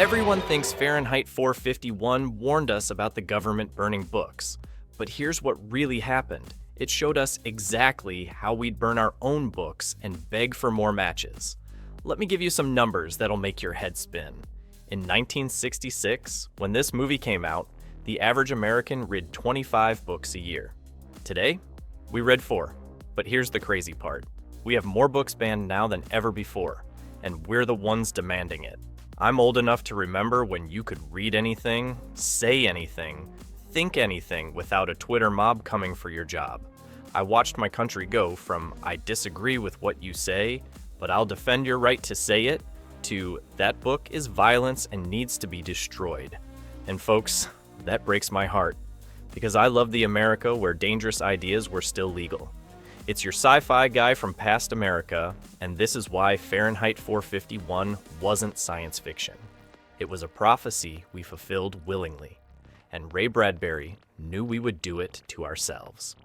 Everyone thinks Fahrenheit 451 warned us about the government burning books. But here's what really happened. It showed us exactly how we'd burn our own books and beg for more matches. Let me give you some numbers that'll make your head spin. In 1966, when this movie came out, the average American read 25 books a year. Today, we read 4. But here's the crazy part. We have more books banned now than ever before, and we're the ones demanding it. I'm old enough to remember when you could read anything, say anything, think anything without a Twitter mob coming for your job. I watched my country go from "I disagree with what you say, but I'll defend your right to say it," to "that book is violence and needs to be destroyed." And folks, that breaks my heart, because I love the America where dangerous ideas were still legal. It's your sci-fi guy from past America, and this is why Fahrenheit 451 wasn't science fiction. It was a prophecy we fulfilled willingly, and Ray Bradbury knew we would do it to ourselves.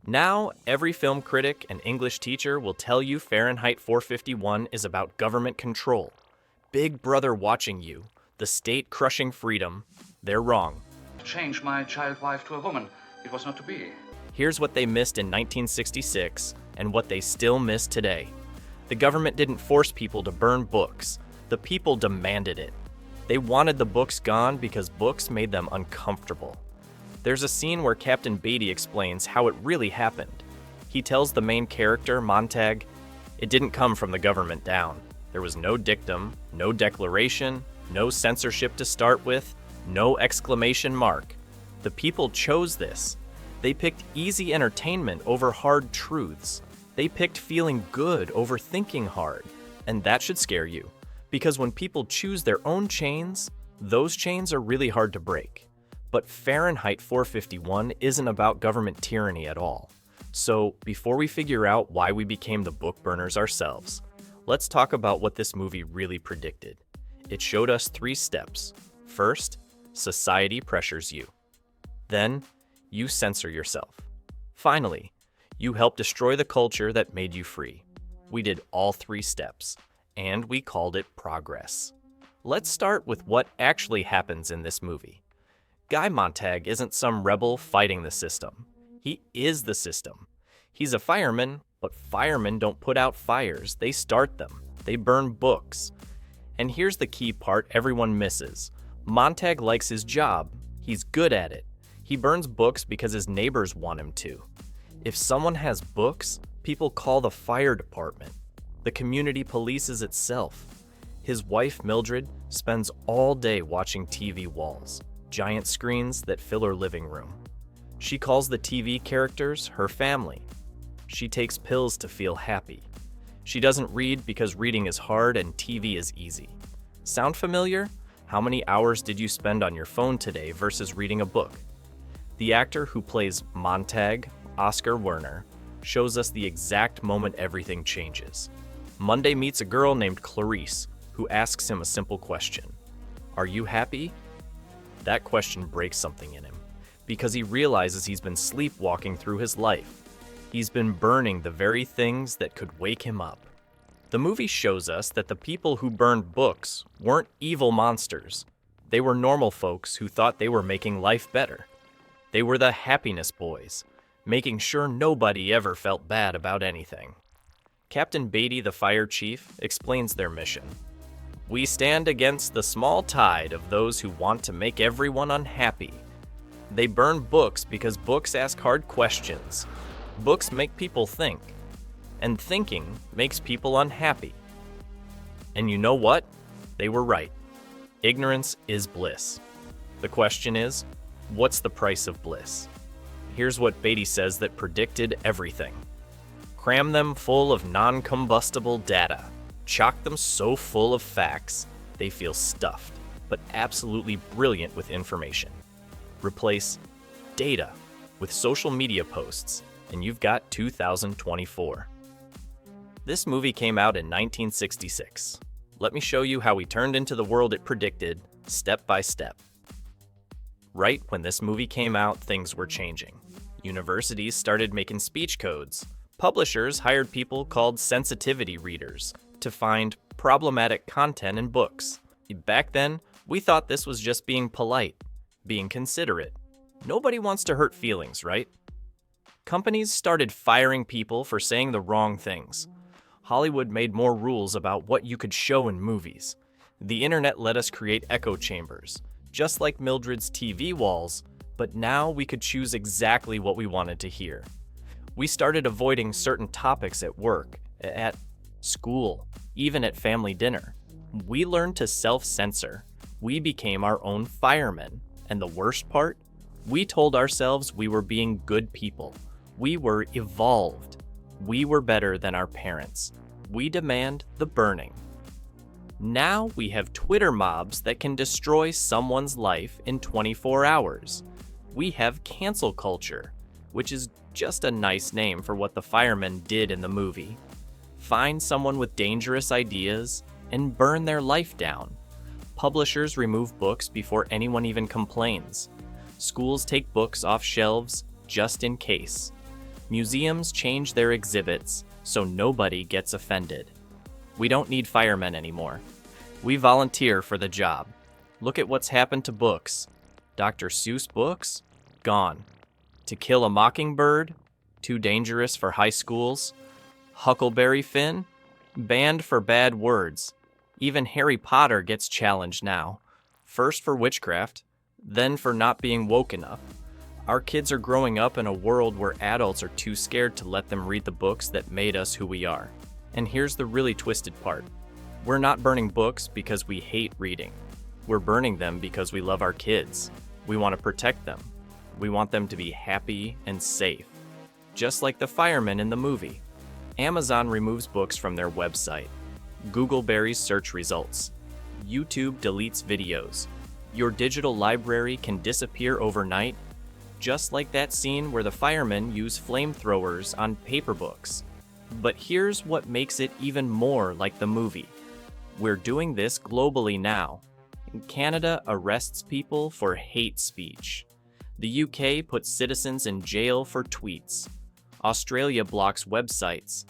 Now, every film critic and English teacher will tell you Fahrenheit 451 is about government control. Big brother watching you, the state crushing freedom. They're wrong. Change my child wife to a woman. It was not to be. Here's what they missed in 1966 and what they still miss today. The government didn't force people to burn books. The people demanded it. They wanted the books gone because books made them uncomfortable. There's a scene where Captain Beatty explains how it really happened. He tells the main character, Montag, it didn't come from the government down. There was no dictum, no declaration, no censorship to start with, no exclamation mark. The people chose this. They picked easy entertainment over hard truths. They picked feeling good over thinking hard. And that should scare you, because when people choose their own chains, those chains are really hard to break. But Fahrenheit 451 isn't about government tyranny at all. So before we figure out why we became the book burners ourselves, let's talk about what this movie really predicted. It showed us 3 steps. First, society pressures you. Then, you censor yourself. Finally, you help destroy the culture that made you free. We did all 3 steps, and we called it progress. Let's start with what actually happens in this movie. Guy Montag isn't some rebel fighting the system. He is the system. He's a fireman, but firemen don't put out fires. They start them. They burn books. And here's the key part everyone misses. Montag likes his job. He's good at it. He burns books because his neighbors want him to. If someone has books, people call the fire department. The community polices itself. His wife, Mildred, spends all day watching TV walls, giant screens that fill her living room. She calls the TV characters her family. She takes pills to feel happy. She doesn't read because reading is hard and TV is easy. Sound familiar? How many hours did you spend on your phone today versus reading a book? The actor who plays Montag, Oscar Werner, shows us the exact moment everything changes. Monday meets a girl named Clarice, who asks him a simple question. Are you happy? That question breaks something in him, because he realizes he's been sleepwalking through his life. He's been burning the very things that could wake him up. The movie shows us that the people who burned books weren't evil monsters. They were normal folks who thought they were making life better. They were the happiness boys, making sure nobody ever felt bad about anything. Captain Beatty, the fire chief, explains their mission. We stand against the small tide of those who want to make everyone unhappy. They burn books because books ask hard questions. Books make people think, and thinking makes people unhappy. And you know what? They were right. Ignorance is bliss. The question is, what's the price of bliss? Here's what Beatty says that predicted everything. Cram them full of non-combustible data. Chock them so full of facts, they feel stuffed, but absolutely brilliant with information. Replace data with social media posts, and you've got 2024. This movie came out in 1966. Let me show you how we turned into the world it predicted, step by step. Right when this movie came out, things were changing. Universities started making speech codes. Publishers hired people called sensitivity readers to find problematic content in books. Back then, we thought this was just being polite, being considerate. Nobody wants to hurt feelings, right? Companies started firing people for saying the wrong things. Hollywood made more rules about what you could show in movies. The internet let us create echo chambers, just like Mildred's TV walls, but now we could choose exactly what we wanted to hear. We started avoiding certain topics at work, at school, even at family dinner. We learned to self-censor. We became our own firemen. And the worst part? We told ourselves we were being good people. We were evolved. We were better than our parents. We demand the burning. Now we have Twitter mobs that can destroy someone's life in 24 hours. We have cancel culture, which is just a nice name for what the firemen did in the movie. Find someone with dangerous ideas and burn their life down. Publishers remove books before anyone even complains. Schools take books off shelves just in case. Museums change their exhibits so nobody gets offended. We don't need firemen anymore. We volunteer for the job. Look at what's happened to books. Dr. Seuss books? Gone. To Kill a Mockingbird? Too dangerous for high schools. Huckleberry Finn? Banned for bad words. Even Harry Potter gets challenged now. First for witchcraft, then for not being woke enough. Our kids are growing up in a world where adults are too scared to let them read the books that made us who we are. And here's the really twisted part. We're not burning books because we hate reading. We're burning them because we love our kids. We want to protect them. We want them to be happy and safe. Just like the firemen in the movie. Amazon removes books from their website. Google buries search results. YouTube deletes videos. Your digital library can disappear overnight, just like that scene where the firemen use flamethrowers on paper books. But here's what makes it even more like the movie. We're doing this globally now. Canada arrests people for hate speech. The UK puts citizens in jail for tweets. Australia blocks websites.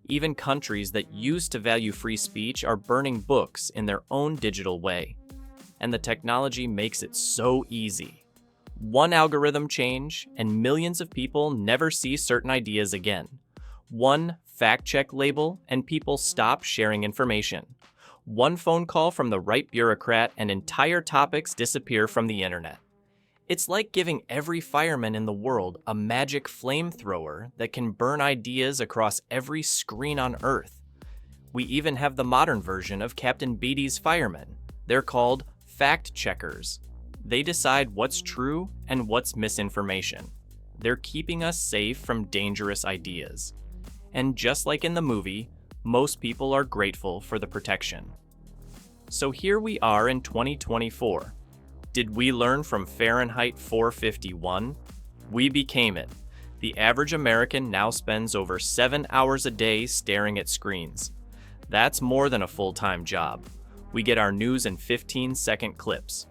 Even countries that used to value free speech are burning books in their own digital way. And the technology makes it so easy. One algorithm change, and millions of people never see certain ideas again. One fact-check label, and people stop sharing information. One phone call from the right bureaucrat, and entire topics disappear from the internet. It's like giving every fireman in the world a magic flamethrower that can burn ideas across every screen on Earth. We even have the modern version of Captain Beatty's firemen. They're called fact-checkers. They decide what's true and what's misinformation. They're keeping us safe from dangerous ideas. And just like in the movie, most people are grateful for the protection. So here we are in 2024. Did we learn from Fahrenheit 451? We became it. The average American now spends over 7 hours a day staring at screens. That's more than a full-time job. We get our news in 15-second clips.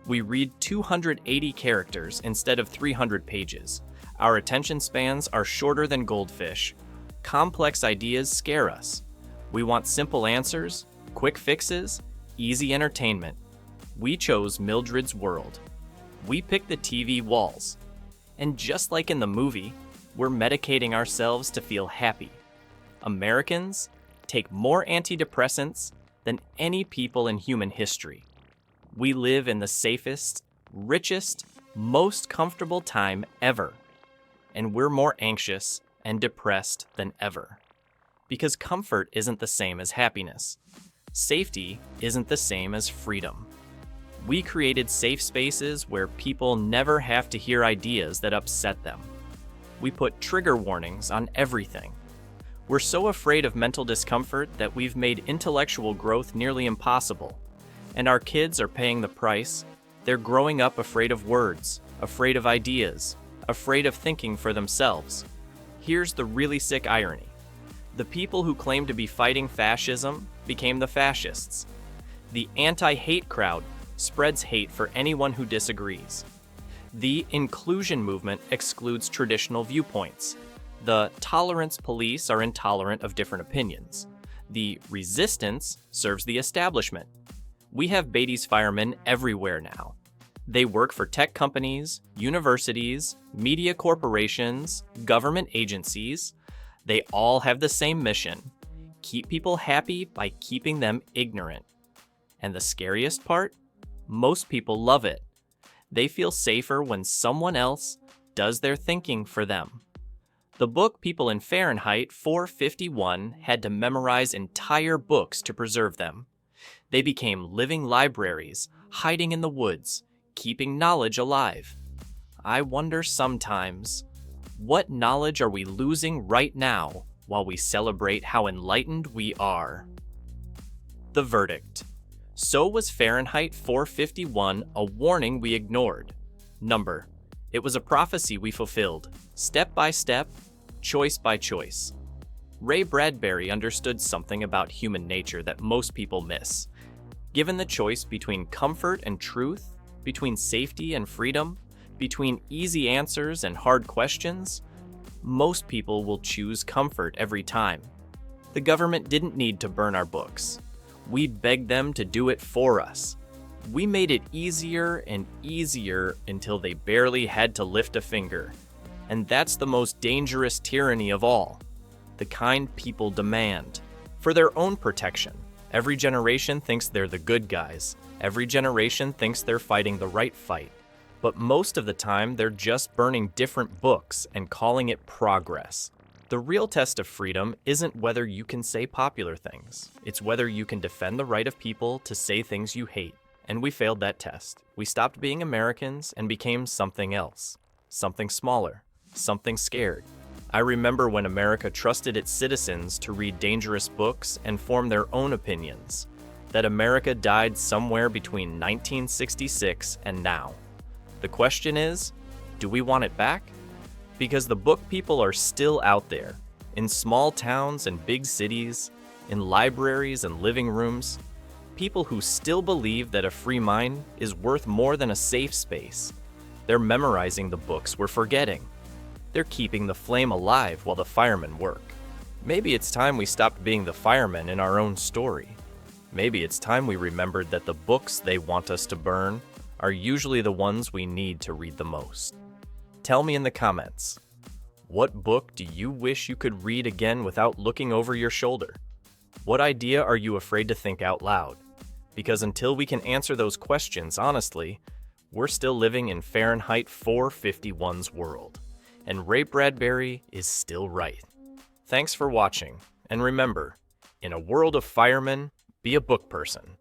We read 280 characters instead of 300 pages. Our attention spans are shorter than goldfish. Complex ideas scare us. We want simple answers, quick fixes, easy entertainment. We chose Mildred's world. We picked the TV walls. And just like in the movie, we're medicating ourselves to feel happy. Americans take more antidepressants than any people in human history. We live in the safest, richest, most comfortable time ever. And we're more anxious and depressed than ever. Because comfort isn't the same as happiness. Safety isn't the same as freedom. We created safe spaces where people never have to hear ideas that upset them. We put trigger warnings on everything. We're so afraid of mental discomfort that we've made intellectual growth nearly impossible. And our kids are paying the price. They're growing up afraid of words, afraid of ideas, afraid of thinking for themselves. Here's the really sick irony. The people who claim to be fighting fascism became the fascists. The anti-hate crowd spreads hate for anyone who disagrees. The inclusion movement excludes traditional viewpoints. The tolerance police are intolerant of different opinions. The resistance serves the establishment. We have Beatty's firemen everywhere now. They work for tech companies, universities, media corporations, government agencies. They all have the same mission: keep people happy by keeping them ignorant. And the scariest part? Most people love it. They feel safer when someone else does their thinking for them. The book people in Fahrenheit 451 had to memorize entire books to preserve them. They became living libraries, hiding in the woods, keeping knowledge alive. I wonder sometimes, what knowledge are we losing right now while we celebrate how enlightened we are? The verdict. So was Fahrenheit 451 a warning we ignored? Number. It was a prophecy we fulfilled, step by step, choice by choice. Ray Bradbury understood something about human nature that most people miss. Given the choice between comfort and truth, between safety and freedom, between easy answers and hard questions, most people will choose comfort every time. The government didn't need to burn our books. We begged them to do it for us. We made it easier and easier until they barely had to lift a finger. And that's the most dangerous tyranny of all, the kind people demand. For their own protection, every generation thinks they're the good guys. Every generation thinks they're fighting the right fight. But most of the time, they're just burning different books and calling it progress. The real test of freedom isn't whether you can say popular things. It's whether you can defend the right of people to say things you hate. And we failed that test. We stopped being Americans and became something else. Something smaller. Something scared. I remember when America trusted its citizens to read dangerous books and form their own opinions. That America died somewhere between 1966 and now. The question is, do we want it back? Because the book people are still out there, in small towns and big cities, in libraries and living rooms, people who still believe that a free mind is worth more than a safe space. They're memorizing the books we're forgetting. They're keeping the flame alive while the firemen work. Maybe it's time we stopped being the firemen in our own story. Maybe it's time we remembered that the books they want us to burn are usually the ones we need to read the most. Tell me in the comments, what book do you wish you could read again without looking over your shoulder? What idea are you afraid to think out loud? Because until we can answer those questions honestly, we're still living in Fahrenheit 451's world. And Ray Bradbury is still right. Thanks for watching, and remember, in a world of firemen, be a book person.